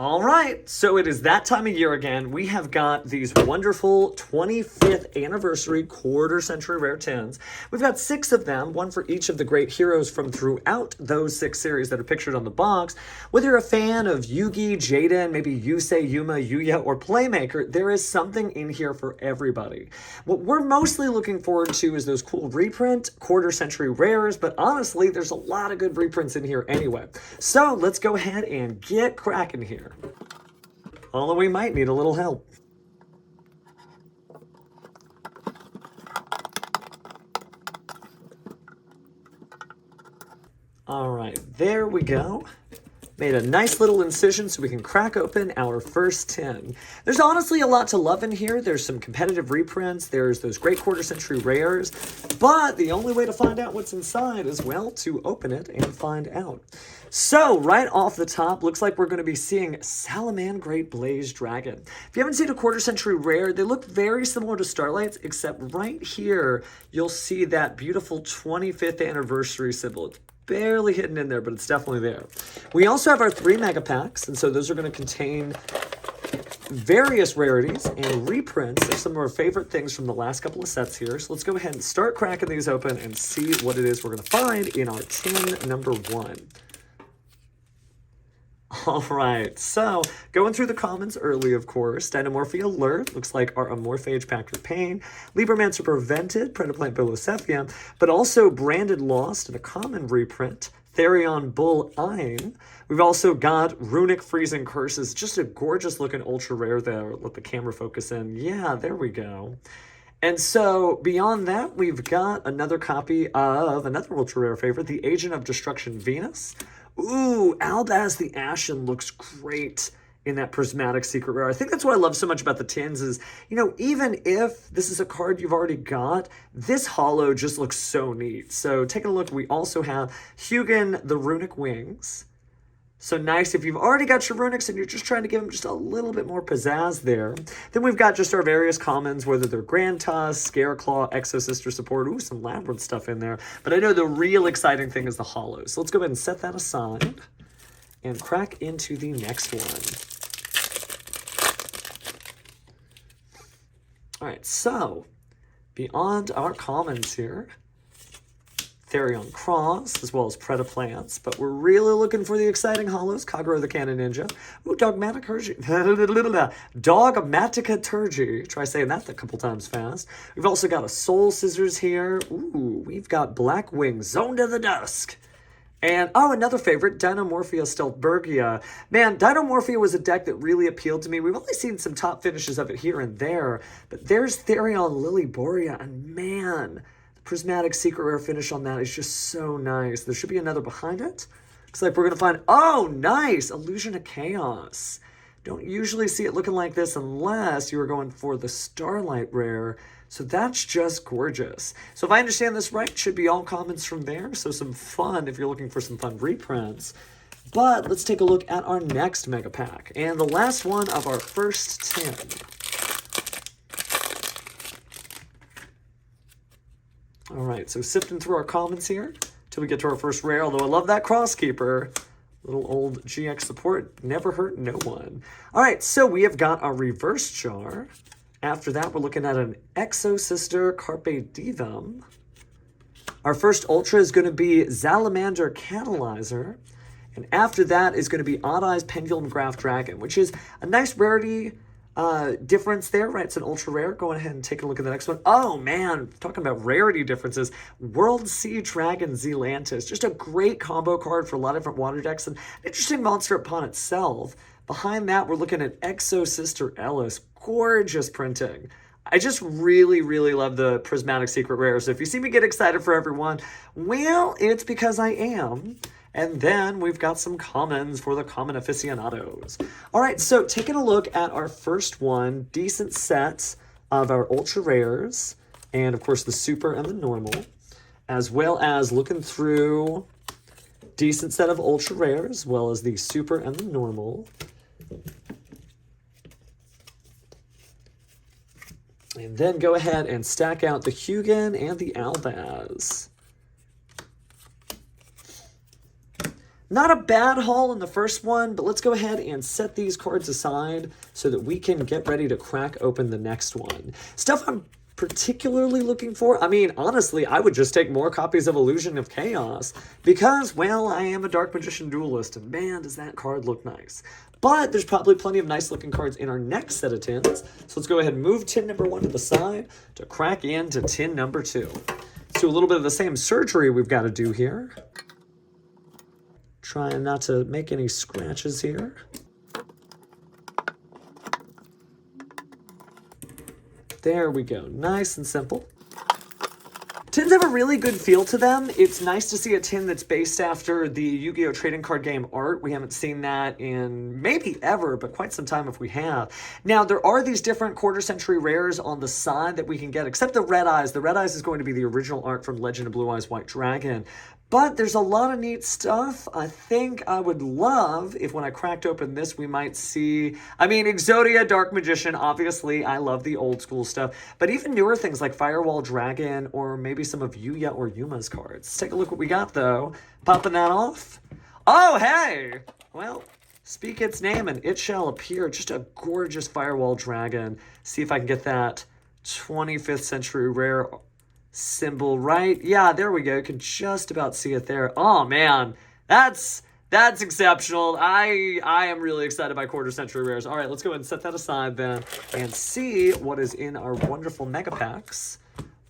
All right, so it is that time of year again. We have got these wonderful 25th anniversary quarter century rare tins. We've got 6 of them, one for each of the great heroes from throughout those 6 series that are pictured on the box. Whether you're a fan of Yugi, Jaden, maybe Yusei, Yuma, Yuya, or Playmaker, there is something in here for everybody. What we're mostly looking forward to is those cool reprint quarter century rares, but honestly, there's a lot of good reprints in here anyway. So let's go ahead and get cracking here. Although we might need a little help. All right, there we go. Made a nice little incision so we can crack open our first tin. There's honestly a lot to love in here. There's some competitive reprints. There's those great quarter century rares. But the only way to find out what's inside is, well, to open it and find out. So right off the top, looks like we're going to be seeing Salaman Great Blaze Dragon. If you haven't seen a quarter century rare, they look very similar to Starlight's, except right here, you'll see that beautiful 25th anniversary symbol. It's barely hidden in there, but it's definitely there. We also have our 3 mega packs, and so those are going to contain various rarities and reprints of some of our favorite things from the last couple of sets here. So let's go ahead and start cracking these open and see what it is we're going to find in our tin number 1. All right, so going through the commons early, of course. Dynamorphia Alert, looks like our Amorphage Pact of Pain. Libromancer Prevented, Predaplant Bilocephia, but also Branded Lost in a common reprint. Therion Bull Ein. We've also got Runic Freezing Curses, just a gorgeous looking ultra rare there. Let the camera focus in. Yeah, there we go. And so beyond that, we've got another copy of another ultra rare favorite, the Agent of Destruction Venus. Ooh, Albaz the Ashen looks great in that Prismatic Secret Rare. I think that's what I love so much about the tins is, you know, even if this is a card you've already got, this holo just looks so neat. So taking a look, we also have Hugin the Runic Wings. So nice if you've already got your Runics and you're just trying to give them just a little bit more pizzazz there. Then we've got just our various commons, whether they're Grand Tusk, Scareclaw, Exo-Sister Support. Ooh, some Labyrinth stuff in there. But I know the real exciting thing is the holos. So let's go ahead and set that aside and crack into the next one. All right, so beyond our commons here, Therion Cross, as well as Predaplants, but we're really looking for the exciting holos. Kagura the Cannon Ninja. Ooh, Dogmaticaturgy. Try saying that a couple times fast. We've also got a Soul Scissors here. Ooh, we've got Blackwing, Zone to the Dusk. And, oh, another favorite, Dynamorphia Stealthburgia. Man, Dynamorphia was a deck that really appealed to me. We've only seen some top finishes of it here and there, but there's Therion Lilyboria, and man, Prismatic Secret Rare finish on that is just so nice. There should be another behind it. Looks like we're going to find, oh, nice, Illusion of Chaos. Don't usually see it looking like this unless you were going for the Starlight Rare. So that's just gorgeous. So if I understand this right, it should be all commons from there. So some fun if you're looking for some fun reprints. But let's take a look at our next Mega Pack. And the last one of our first 10. All right, so sifting through our commons here till we get to our first rare, although I love that Crosskeeper. Little old GX support, never hurt no one. All right, so we have got our reverse jar. After that, we're looking at an Exo-Sister Carpe Diem. Our first ultra is going to be Salamander Catalyzer. And after that is going to be Odd Eyes Pendulum Graph Dragon, which is a nice rarity difference there, right? It's an ultra rare. Go ahead and take a look at the next one. Oh man, talking about rarity differences. World Sea Dragon Zealantis. Just a great combo card for a lot of different water decks and interesting monster upon itself. Behind that, we're looking at Exo-Sister Ellis. Gorgeous printing. I just really, really love the Prismatic Secret Rare. So if you see me get excited for everyone, well, it's because I am. And then we've got some commons for the common aficionados. All right, so taking a look at our first one, decent set of our ultra rares, and of course the super and the normal, as well as looking through decent set of ultra rares, as well as the super and the normal. And then go ahead and stack out the Hugin and the Albaz. Not a bad haul in the first one, but let's go ahead and set these cards aside so that we can get ready to crack open the next one. Stuff I'm particularly looking for, I mean, honestly, I would just take more copies of Illusion of Chaos because, well, I am a Dark Magician duelist, and man, does that card look nice. But there's probably plenty of nice looking cards in our next set of tins. So let's go ahead and move tin number 1 to the side to crack into tin number 2. Let's do a little bit of the same surgery we've got to do here. Trying not to make any scratches here. There we go. Nice and simple. Tins have a really good feel to them. It's nice to see a tin that's based after the Yu-Gi-Oh! Trading card game art. We haven't seen that in maybe ever, but quite some time if we have. Now, there are these different quarter-century rares on the side that we can get, except the Red Eyes. The Red Eyes is going to be the original art from Legend of Blue Eyes White Dragon. But there's a lot of neat stuff. I think I would love if when I cracked open this, we might see, I mean, Exodia, Dark Magician, obviously, I love the old school stuff. But even newer things like Firewall Dragon or maybe some of Yuya or Yuma's cards. Let's take a look what we got, though. Popping that off. Oh, hey! Well, speak its name and it shall appear. Just a gorgeous Firewall Dragon. See if I can get that 25th century rare symbol right. Yeah, there we go. You can just about see it there. Oh man, that's exceptional. I am really excited by quarter century rares. All right, let's go ahead and set that aside then and see what is in our wonderful mega packs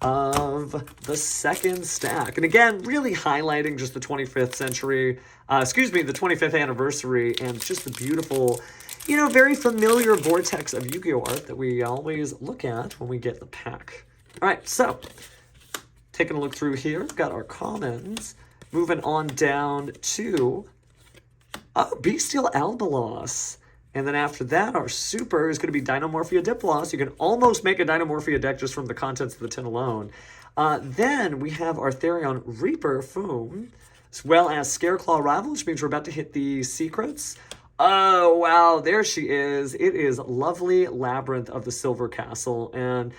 of the second stack. And again, really highlighting just the 25th century, the 25th anniversary and just the beautiful, you know, very familiar vortex of Yu-Gi-Oh! Art that we always look at when we get the pack. All right, so taking a look through here, got our commons. Moving on down to Bestial Albalos. And then after that, our super is going to be Dinomorphia Diplos. You can almost make a Dinomorphia deck just from the contents of the tin alone. Then we have our Therion Reaper Foom, as well as Scareclaw Rival, which means we're about to hit the secrets. Oh, wow, there she is. It is lovely Labyrinth of the Silver Castle. And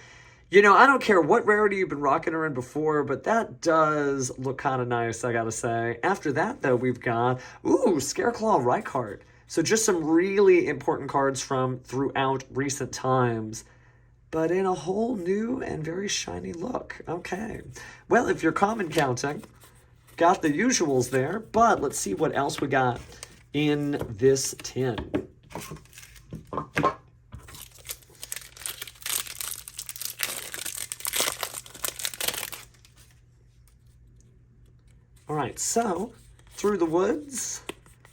you know, I don't care what rarity you've been rocking her in before, but that does look kind of nice, I gotta say. After that, though, we've got, Scareclaw Reichardt. So just some really important cards from throughout recent times, but in a whole new and very shiny look. Okay. Well, if you're common counting, got the usuals there, but let's see what else we got in this tin. All right, so through the woods,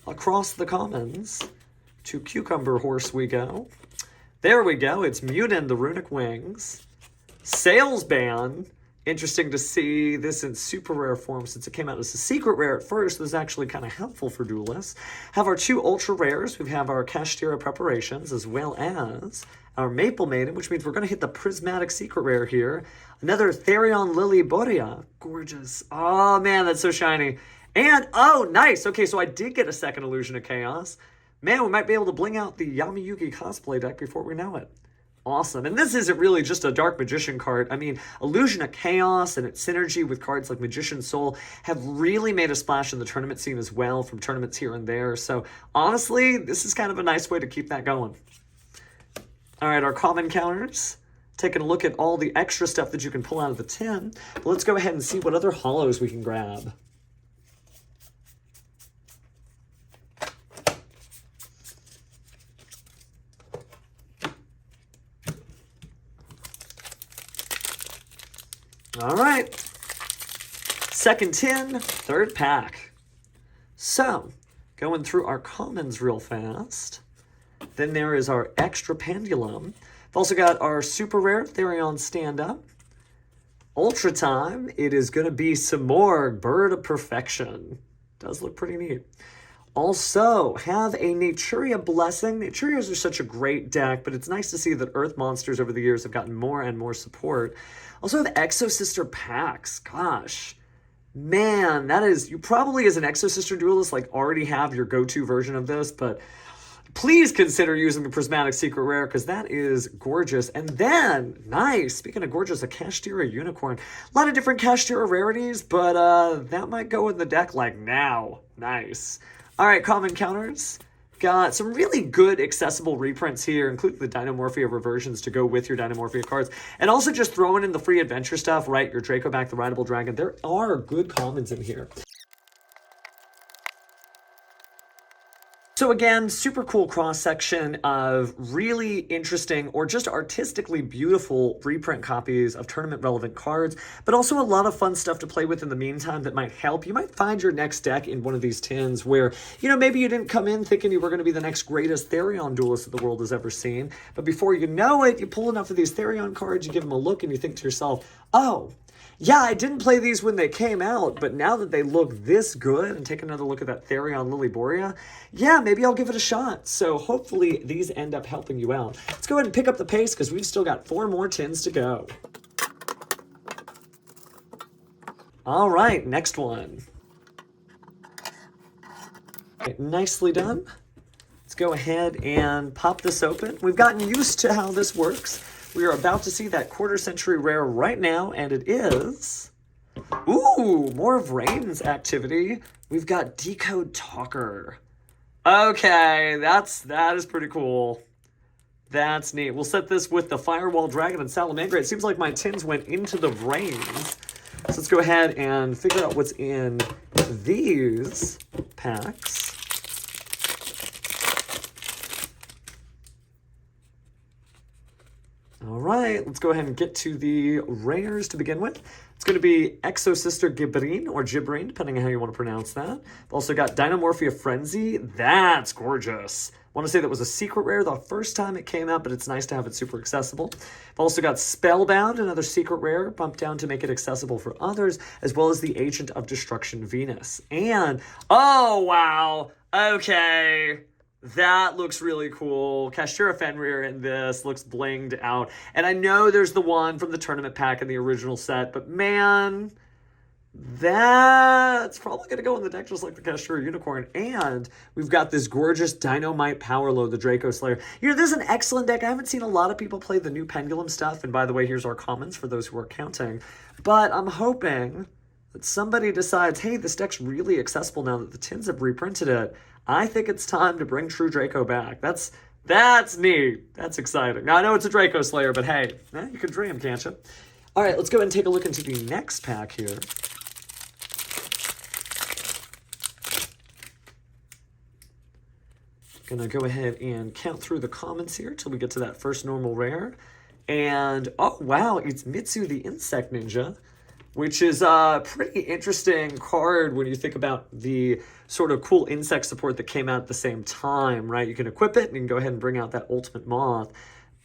across the commons, to Cucumber Horse we go. There we go, it's Munin, the Runic Wings. Salesban, interesting to see this in super rare form since it came out as a secret rare at first. This is actually kind of helpful for duelists. Have our 2 ultra rares. We have our Kashtira Preparations as well as our Maple Maiden, which means we're going to hit the Prismatic Secret Rare here. Another Therion Lily Borea. Gorgeous. Oh, man, that's so shiny. And, oh, nice. Okay, so I did get a second Illusion of Chaos. Man, we might be able to bling out the Yami-Yugi cosplay deck before we know it. Awesome. And this isn't really just a Dark Magician card. I mean, Illusion of Chaos and its synergy with cards like Magician's Soul have really made a splash in the tournament scene as well from tournaments here and there. So, honestly, this is kind of a nice way to keep that going. All right, our common counters. Taking a look at all the extra stuff that you can pull out of the tin. But let's go ahead and see what other hollows we can grab. All right. Second tin, third pack. So, going through our commons real fast. Then there is our extra pendulum. We've also got our super rare Therion stand-up. Ultra time, it is going to be Simorgh, Bird of Perfection. Does look pretty neat. Also, have a Naturia Blessing. Naturias are such a great deck, but it's nice to see that Earth monsters over the years have gotten more and more support. Also have Exosister packs. Gosh. Man, that is, you probably as an Exosister duelist like already have your go-to version of this, but please consider using the Prismatic Secret Rare because that is gorgeous. And then, nice, speaking of gorgeous, a Kashtira Unicorn. A lot of different Kashtira rarities, but that might go in the deck like now. Nice. All right, common counters. Got some really good accessible reprints here, including the Dynamorphia reversions to go with your Dynamorphia cards. And also just throwing in the free adventure stuff, right? Your Draco back, the Rideable Dragon. There are good commons in here. So again, super cool cross-section of really interesting or just artistically beautiful reprint copies of tournament-relevant cards, but also a lot of fun stuff to play with in the meantime that might help. You might find your next deck in one of these tins where, you know, maybe you didn't come in thinking you were going to be the next greatest Therion duelist that the world has ever seen, but before you know it, you pull enough of these Therion cards, you give them a look, and you think to yourself, oh, yeah, I didn't play these when they came out, but now that they look this good, and take another look at that Therion Lilyboria, yeah, maybe I'll give it a shot. So hopefully these end up helping you out. Let's go ahead and pick up the pace because we've still got 4 more tins to go. All right, next one. Okay, nicely done. Let's go ahead and pop this open. We've gotten used to how this works. We are about to see that quarter-century rare right now, and it is... Ooh, more of Rain's activity. We've got Decode Talker. Okay, that is pretty cool. That's neat. We'll set this with the Firewall Dragon and Salamandra. It seems like my tins went into the Rains. So let's go ahead and figure out what's in these packs. All right, let's go ahead and get to the rares to begin with. It's going to be Exo Sister Gibrin, or Gibrin, depending on how you want to pronounce that. We've also got Dynamorphia Frenzy. That's gorgeous. I want to say that was a secret rare the first time it came out, but it's nice to have it super accessible. I've also got Spellbound, another secret rare, bumped down to make it accessible for others, as well as the Agent of Destruction Venus. And, oh, wow, okay. That looks really cool. Kashtira Fenrir in this looks blinged out. And I know there's the one from the tournament pack in the original set, but man, that's probably going to go in the deck just like the Kashtira Unicorn. And we've got this gorgeous Dynamite Power Load, the Draco Slayer. You know, this is an excellent deck. I haven't seen a lot of people play the new Pendulum stuff. And by the way, here's our commons for those who are counting. But I'm hoping that somebody decides, hey, this deck's really accessible now that the Tins have reprinted it. I think it's time to bring True Draco back. That's neat. That's exciting. Now, I know it's a Draco Slayer, but hey, you can dream, can't you? All right, let's go ahead and take a look into the next pack here. Gonna go ahead and count through the commons here till we get to that first normal rare. And, oh, wow, it's Mitsu the Insect Ninja, which is a pretty interesting card when you think about the sort of cool insect support that came out at the same time, right? You can equip it and you can go ahead and bring out that Ultimate Moth.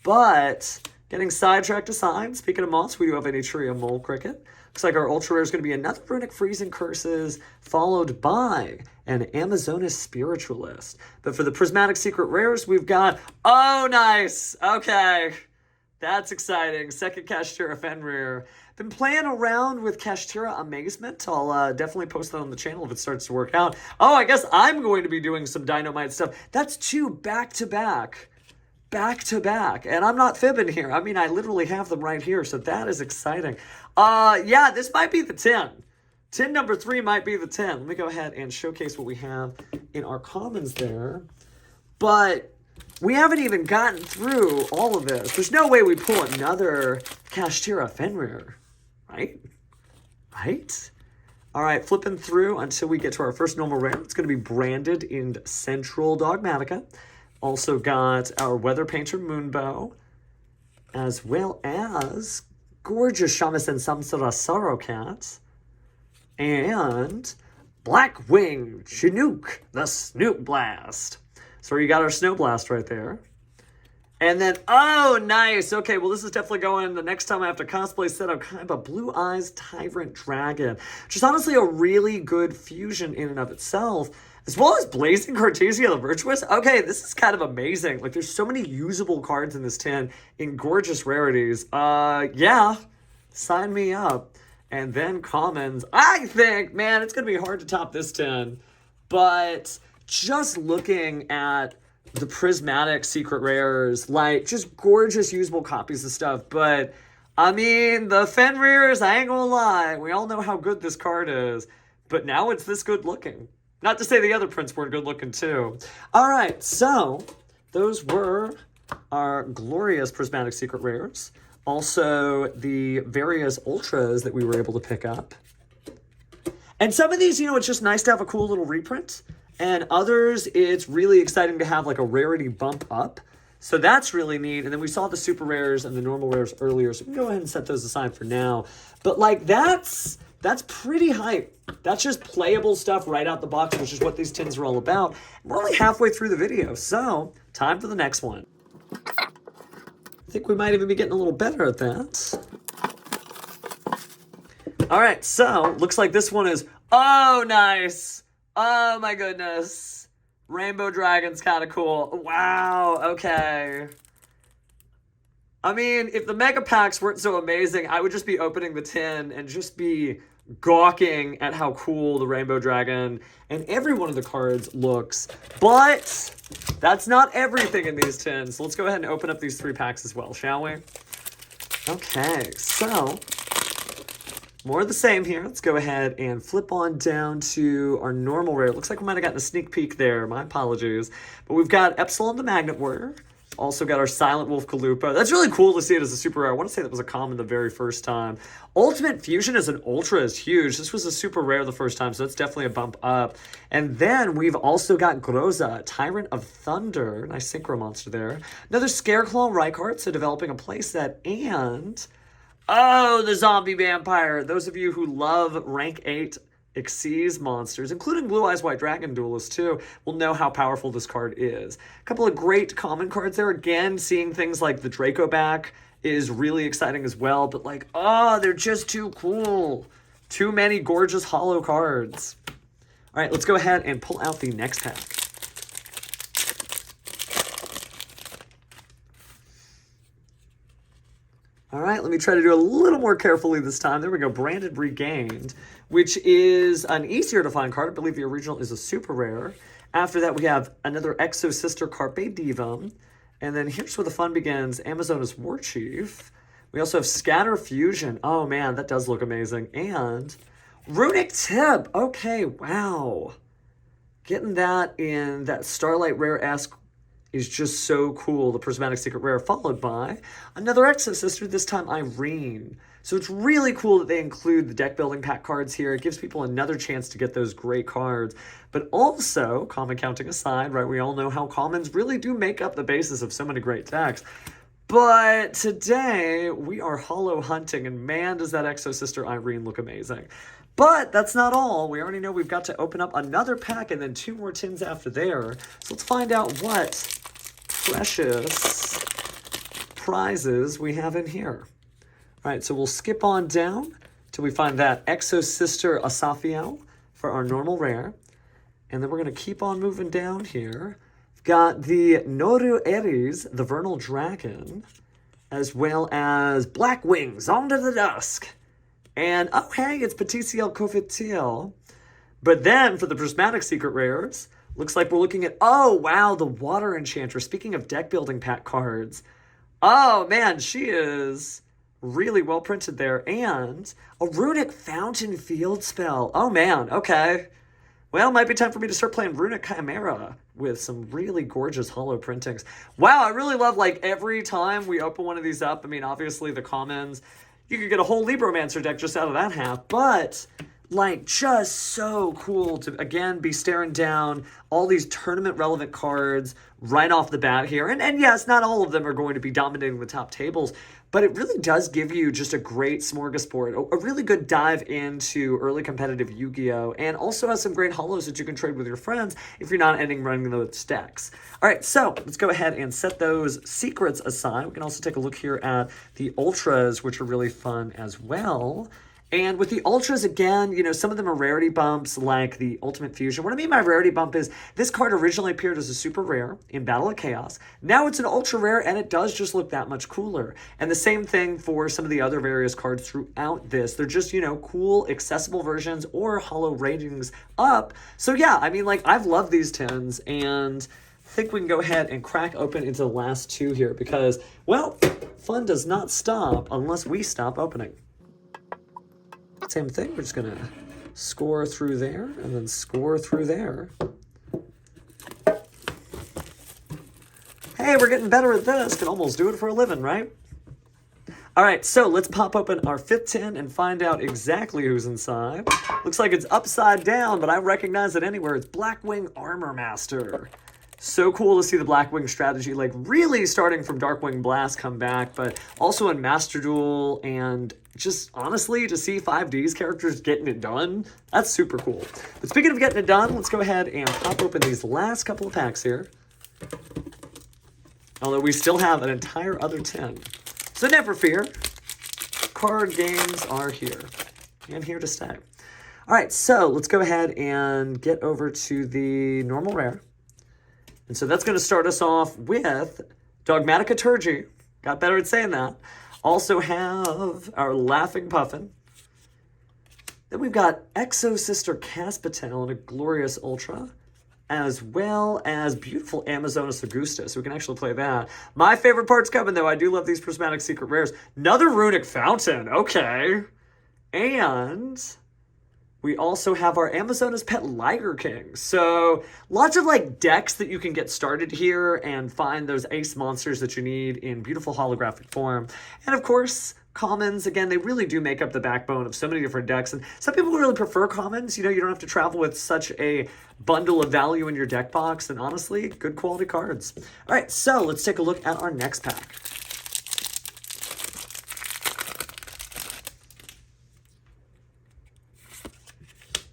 But getting sidetracked aside, speaking of moths, we do have an Atria Mole Cricket. Looks like our Ultra Rare is going to be another Runic Freezing Curses, followed by an Amazonas Spiritualist. But for the Prismatic Secret Rares, we've got... Oh, nice! Okay. That's exciting. Second Kashtira Fenrir. Been playing around with Kashtira Amazement. I'll definitely post that on the channel if it starts to work out. Oh, I guess I'm going to be doing some Dynamite stuff. That's 2 back-to-back. Back-to-back. And I'm not fibbing here. I mean, I literally have them right here, so that is exciting. Yeah, this might be the 10. Tin number 3 might be the 10. Let me go ahead and showcase what we have in our commons there. But we haven't even gotten through all of this. There's no way we pull another Kashtira Fenrir, right? Right? All right, flipping through until we get to our first normal rare. It's going to be branded in Central Dogmatica. Also got our Weather Painter Moonbow, as well as gorgeous Shamisen Samsara Sorrow Cat, and Blackwing Chinook, the Snoop Blast. So you got our Snow Blast right there. And then, oh, nice. Okay, well, this is definitely going. The next time I have to cosplay set up kind of a Blue Eyes Tyrant Dragon, which is honestly a really good fusion in and of itself, as well as Blazing Cartesia the Virtuous. Okay, this is kind of amazing. Like, there's so many usable cards in this tin in gorgeous rarities. Yeah, sign me up. And then commons. I think, man, it's going to be hard to top this tin. But just looking at the Prismatic Secret Rares, like, just gorgeous usable copies of stuff. But, I mean, the Fenrirs, I ain't gonna lie, we all know how good this card is. But now it's this good looking. Not to say the other prints weren't good looking too. All right, so those were our glorious Prismatic Secret Rares. Also, the various Ultras that we were able to pick up. And some of these, you know, it's just nice to have a cool little reprint. And others, it's really exciting to have like a rarity bump up. So that's really neat. And then we saw the super rares and the normal rares earlier. So we can go ahead and set those aside for now. But like that's pretty hype. That's just playable stuff right out the box, which is what these tins are all about. We're only halfway through the video. So time for the next one. I think we might even be getting a little better at that. All right, so looks like this one is, oh, nice. Oh my goodness. Rainbow Dragon's kind of cool. Wow, okay. I mean, if the mega packs weren't so amazing, I would just be opening the tin and just be gawking at how cool the Rainbow Dragon and every one of the cards looks. But that's not everything in these tins. So let's go ahead and open up these 3 packs as well, shall we? Okay, so more of the same here. Let's go ahead and flip on down to our normal rare. It looks like we might have gotten a sneak peek there. My apologies. But we've got Epsilon the Magnet Warrior. Also got our Silent Wolf Kalupa. That's really cool to see it as a super rare. I want to say that was a common the very first time. Ultimate Fusion as an Ultra is huge. This was a super rare the first time, so that's definitely a bump up. And then we've also got Groza, Tyrant of Thunder. Nice Synchro Monster there. Another Scareclaw Rykart, so developing a playset. And oh, the Zombie Vampire. Those of you who love rank 8 Xyz monsters, including Blue Eyes White Dragon Duelist too, will know how powerful this card is. A couple of great common cards there. Again, seeing things like the Draco back is really exciting as well, but like, oh, they're just too cool. Too many gorgeous holo cards. All right, let's go ahead and pull out the next pack. All right, let me try to do a little more carefully this time. There we go, Branded Regained, which is an easier to find card. I believe the original is a super rare. After that, we have another Exo Sister Carpe Divum. And then here's where the fun begins, Amazonas War Chief. We also have Scatter Fusion. Oh man, that does look amazing. And Runic Tip. Okay, wow. Getting that in that Starlight Rare-esque is just so cool. The Prismatic Secret Rare, followed by another Exo Sister, this time Irene. So it's really cool that they include the deck building pack cards here. It gives people another chance to get those great cards. But also, common counting aside, right, we all know how commons really do make up the basis of so many great decks. But today, we are holo hunting, and man, does that Exo Sister Irene look amazing. But that's not all. We already know we've got to open up another pack and then 2 more tins after there. So let's find out what precious prizes we have in here. All right, so we'll skip on down till we find that Exo Sister Asafiel for our normal rare. And then we're going to keep on moving down here. We've got the Noru Aries, the Vernal Dragon, as well as Black Wings, Under the Dusk. And, oh, hey, it's Petitiel Cofetiel. But then, for the Prismatic Secret Rares, looks like we're looking at, oh, wow, the Water Enchantress. Speaking of deck building pack cards, oh, man, she is really well printed there. And a Runic Fountain Field spell. Oh, man, okay. Well, it might be time for me to start playing Runic Chimera with some really gorgeous holo printings. Wow, I really love, like, every time we open one of these up. I mean, obviously, the commons, you could get a whole Libromancer deck just out of that half, but like just so cool to again be staring down all these tournament relevant cards right off the bat here. And yes, not all of them are going to be dominating the top tables, but it really does give you just a great smorgasbord, a really good dive into early competitive Yu-Gi-Oh! And also has some great holos that you can trade with your friends if you're not ending running those decks. All right, so let's go ahead and set those secrets aside. We can also take a look here at the Ultras, which are really fun as well. And with the Ultras, again, you know, some of them are rarity bumps, like the Ultimate Fusion. What I mean by rarity bump is this card originally appeared as a super rare in Battle of Chaos. Now it's an ultra rare, and it does just look that much cooler. And the same thing for some of the other various cards throughout this. They're just, you know, cool, accessible versions or holo ratings up. So yeah, I mean, like, I've loved these tins, and I think we can go ahead and crack open into the last 2 here because, well, fun does not stop unless we stop opening. Same thing, we're just gonna Score through there, and then score through there. Hey, we're getting better at this. Can almost do it for a living, right? All right, so let's pop open our 5th tin and find out exactly who's inside. Looks like it's upside down, but I recognize it anywhere. It's Blackwing Armor Master. So cool to see the Blackwing strategy, like really starting from Darkwing Blast come back, but also in Master Duel, and just honestly to see 5D's characters getting it done, that's super cool. But speaking of getting it done, let's go ahead and pop open these last couple of packs here. Although we still have an entire other tin. So never fear, card games are here and here to stay. All right, so let's go ahead and get over to the normal rare. And so that's going to start us off with Dogmatic Liturgy. Got better at saying that. Also have our Laughing Puffin. Then we've got Exo Sister Caspatel in a Glorious Ultra, as well as beautiful Amazonas Augusta, so we can actually play that. My favorite part's coming, though. I do love these Prismatic Secret Rares. Another Runic Fountain, okay. And we also have our Amazonas Pet Liger King. So lots of like decks that you can get started here and find those ace monsters that you need in beautiful holographic form. And of course, commons, again, they really do make up the backbone of so many different decks. And some people really prefer commons. You know, you don't have to travel with such a bundle of value in your deck box. And honestly, good quality cards. All right, so let's take a look at our next pack.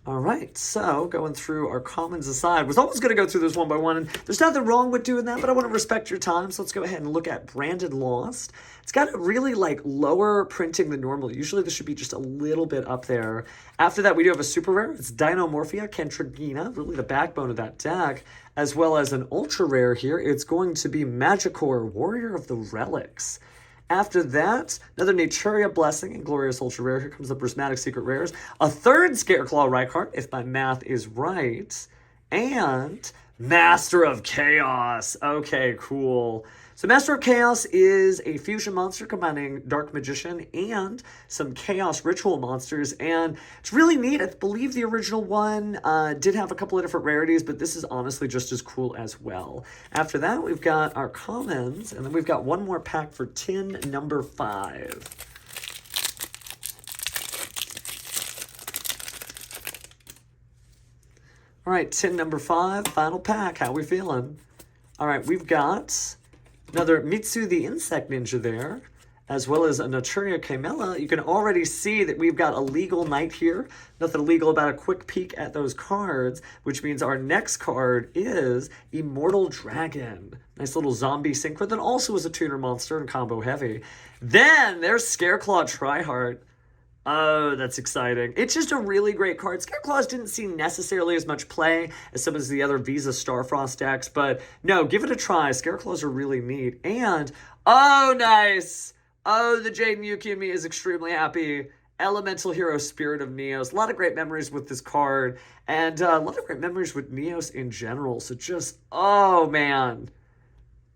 All right, so going through our commons aside, was always going to go through this one by one, and there's nothing wrong with doing that, but I want to respect your time, so let's go ahead and look at Branded Lost. It's got a really like lower printing than normal. Usually this should be just a little bit up there. After that, we do have a super rare. It's Dinomorphia Kentragina, really the backbone of that deck, as well as an ultra rare here. It's going to be Magicore, Warrior of the Relics. After that, another Naturia Blessing and Glorious Ultra Rare. Here comes the Prismatic Secret Rares. A third Scareclaw Rykart, if my math is right. And Master of Chaos. Okay, cool. So Master of Chaos is a fusion monster combining Dark Magician and some Chaos Ritual monsters, and it's really neat. I believe the original one did have a couple of different rarities, but this is honestly just as cool as well. After that, we've got our commons, and then we've got one more pack for tin number 5. All right, tin number 5, final pack. How we feeling? All right, we've got another Mitsu the Insect Ninja there, as well as a Naturia Chimera. You can already see that we've got a legal knight here. Nothing illegal about a quick peek at those cards, which means our next card is Immortal Dragon. Nice little zombie synchro that also is a tuner monster and combo heavy. Then there's Scareclaw Tryhard. Oh, that's exciting. It's just a really great card. Scareclaws didn't see necessarily as much play as some of the other Visa Starfrost decks, but no, give it a try. Scareclaws are really neat. And, oh, nice. Oh, the Jaden Yuki and me is extremely happy. Elemental Hero Spirit of Neos. A lot of great memories with this card, and a lot of great memories with Neos in general. So just, oh, man.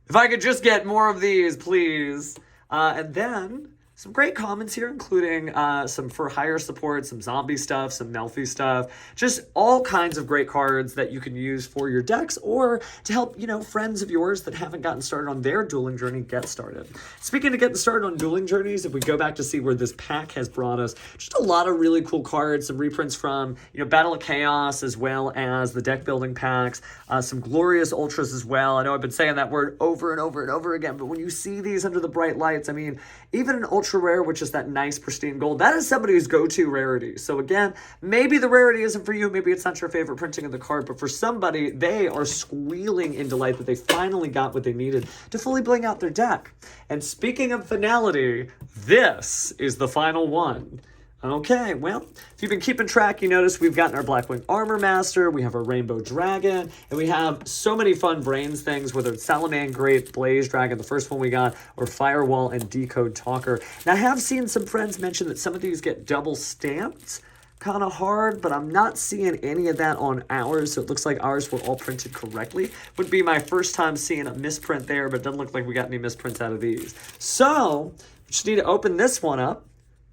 If I could just get more of these, please. And then some great comments here, including some for hire support, some zombie stuff, some Melfi stuff, just all kinds of great cards that you can use for your decks or to help, you know, friends of yours that haven't gotten started on their dueling journey get started. Speaking of getting started on dueling journeys, if we go back to see where this pack has brought us, just a lot of really cool cards, some reprints from, you know, Battle of Chaos, as well as the deck building packs, some Glorious Ultras as well. I know I've been saying that word over and over and over again, but when you see these under the bright lights, I mean, even an ultra rare, which is that nice pristine gold, that is somebody's go-to rarity. So again, maybe the rarity isn't for you, maybe it's not your favorite printing of the card, but for somebody, they are squealing in delight that they finally got what they needed to fully bling out their deck. And speaking of finality, this is the final one. Okay, well, if you've been keeping track, you notice we've gotten our Blackwing Armor Master, we have our Rainbow Dragon, and we have so many fun brains things, whether it's Salamangreat, Blaze Dragon, the first one we got, or Firewall and Decode Talker. Now, I have seen some friends mention that some of these get double stamped, kind of hard, but I'm not seeing any of that on ours, so it looks like ours were all printed correctly. Would be my first time seeing a misprint there, but it doesn't look like we got any misprints out of these. So, we just need to open this one up,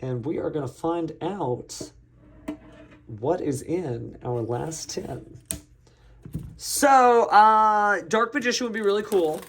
and we are going to find out what is in our last tin. So, Dark Magician would be really cool.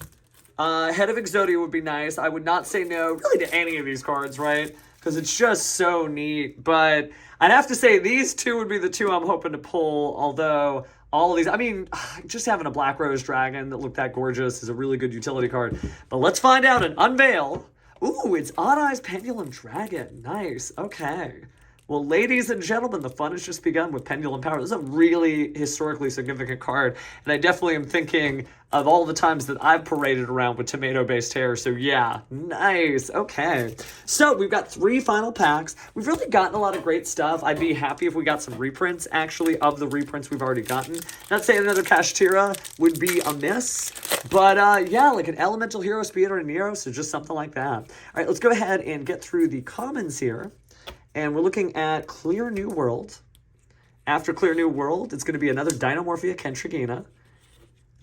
Head of Exodia would be nice. I would not say no really to any of these cards, right? Because it's just so neat. But I'd have to say these two would be the two I'm hoping to pull, although all of these, I mean, just having a Black Rose Dragon that looked that gorgeous is a really good utility card. But let's find out and unveil. Ooh, it's Odd Eyes Pendulum Dragon. Nice. Okay. Well, ladies and gentlemen, the fun has just begun with Pendulum Power. This is a really historically significant card, and I definitely am thinking of all the times that I've paraded around with tomato-based hair, so yeah, nice, okay. So we've got 3 final packs. We've really gotten a lot of great stuff. I'd be happy if we got some reprints, actually, of the reprints we've already gotten. Not saying another Kashtira would be amiss, but yeah, like an Elemental Hero, Speed, or a Nero, so just something like that. All right, let's go ahead and get through the commons here. And we're looking at Clear New World. After Clear New World, it's going to be another Dynamorphia Kentrigina.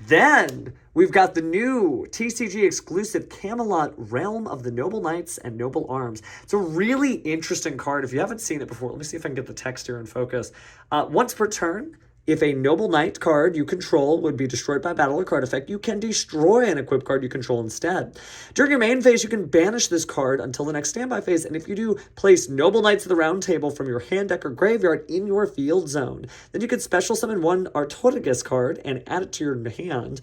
Then we've got the new TCG exclusive Camelot Realm of the Noble Knights and Noble Arms. It's a really interesting card. If you haven't seen it before, let me see if I can get the text here in focus. Once per turn, if a Noble Knight card you control would be destroyed by battle or card effect, you can destroy an equipped card you control instead. During your main phase, you can banish this card until the next standby phase, and if you do, place Noble Knights of the Round Table from your hand, deck, or graveyard in your field zone. Then you can special summon one Artorigus card and add it to your hand,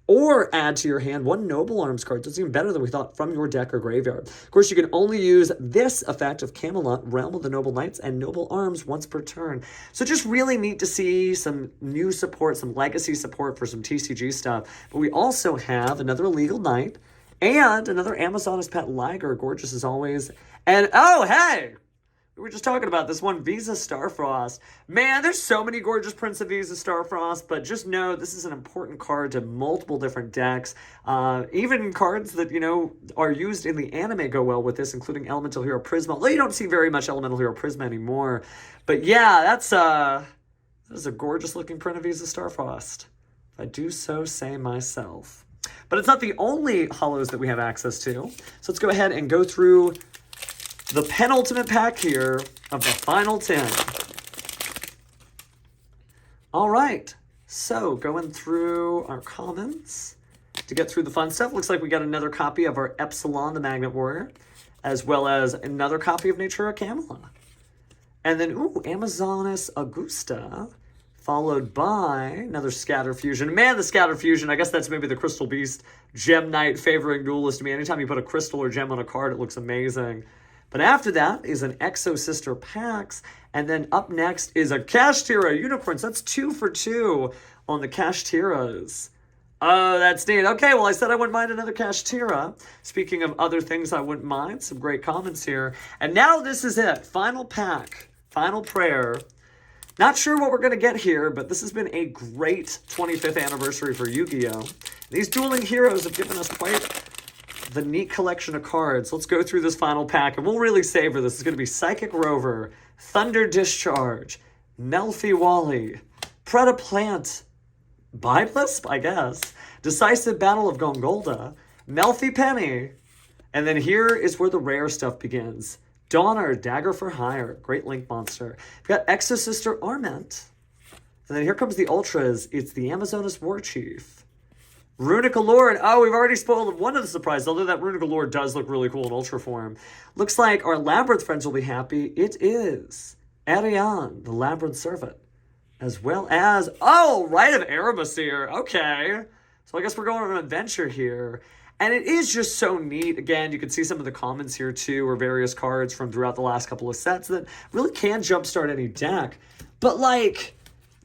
or add to your hand one Noble Arms card. So it's even better than we thought, from your deck or graveyard. Of course, you can only use this effect of Camelot, Realm of the Noble Knights, and Noble Arms once per turn. So just really neat to see some new support, some legacy support for some TCG stuff. But we also have another Illegal Knight and another Amazoness Pet Liger, gorgeous as always. And, oh, hey! We were just talking about this one, Visa Starfrost. Man, there's so many gorgeous prints of Visa Starfrost, but just know this is an important card to multiple different decks. Even cards that, you know, are used in the anime go well with this, including Elemental Hero Prisma. Although you don't see very much Elemental Hero Prisma anymore. But yeah, that is a gorgeous looking print of Visa Starfrost, if I do so say myself. But it's not the only holos that we have access to. So let's go ahead and go through the penultimate pack here of the final 10. All right, so going through our commons to get through the fun stuff. Looks like we got another copy of our Epsilon, the Magnet Warrior, as well as another copy of Natura Camelot. And then, ooh, Amazoness Augusta, followed by another Scatter Fusion. Man, the Scatter Fusion, I guess that's maybe the Crystal Beast Gem Knight favoring Duelist to me. Anytime you put a crystal or gem on a card, it looks amazing. But after that is an Exo Sister Pax, and then up next is a Kashtira Unicorns. That's 2 for 2 on the Kashtiras. Oh, that's neat. Okay, well, I said I wouldn't mind another Kashtira. Speaking of other things I wouldn't mind, some great comments here. And now this is it. Final pack. Final prayer. Not sure what we're going to get here, but this has been a great 25th anniversary for Yu-Gi-Oh! These Dueling Heroes have given us quite the neat collection of cards. Let's go through this final pack, and we'll really savor this. It's going to be Psychic Rover, Thunder Discharge, Melfi Wally, Predaplant, Biblisp, I guess, Decisive Battle of Gongolda, Melfi Penny, and then here is where the rare stuff begins. Donner, Dagger for Hire, Great Link Monster. We've got Exo Sister Arment, and then here comes the Ultras. It's the Amazoness War Chief, Runic Allure, and oh, we've already spoiled one of the surprises, although that Runic Allure does look really cool in Ultra form. Looks like our Labyrinth friends will be happy. It is Ariane, the Labyrinth Servant, as well as, oh, Rite of Erebusir. Okay, so I guess we're going on an adventure here. And it is just so neat. Again, you can see some of the comments here too, or various cards from throughout the last couple of sets that really can jumpstart any deck. But like,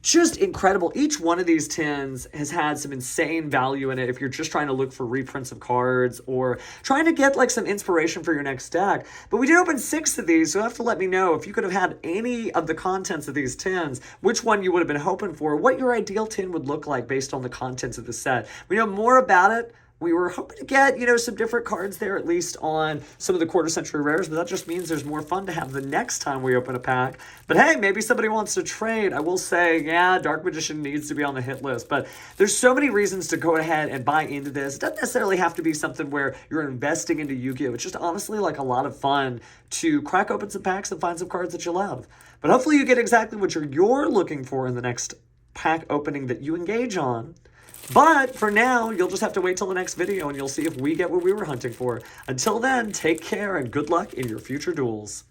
just incredible. Each one of these tins has had some insane value in it if you're just trying to look for reprints of cards or trying to get like some inspiration for your next deck. But we did open 6 of these, so you'll have to let me know if you could have had any of the contents of these tins, which one you would have been hoping for, what your ideal tin would look like based on the contents of the set. We know more about it We were hoping to get, you know, some different cards there, at least on some of the quarter century rares, but that just means there's more fun to have the next time we open a pack. But hey, maybe somebody wants to trade. I will say, yeah, Dark Magician needs to be on the hit list, but there's so many reasons to go ahead and buy into this. It doesn't necessarily have to be something where you're investing into Yu-Gi-Oh! It's just honestly like a lot of fun to crack open some packs and find some cards that you love. But hopefully you get exactly what you're looking for in the next pack opening that you engage on. But for now, you'll just have to wait till the next video and you'll see if we get what we were hunting for. Until then, take care and good luck in your future duels.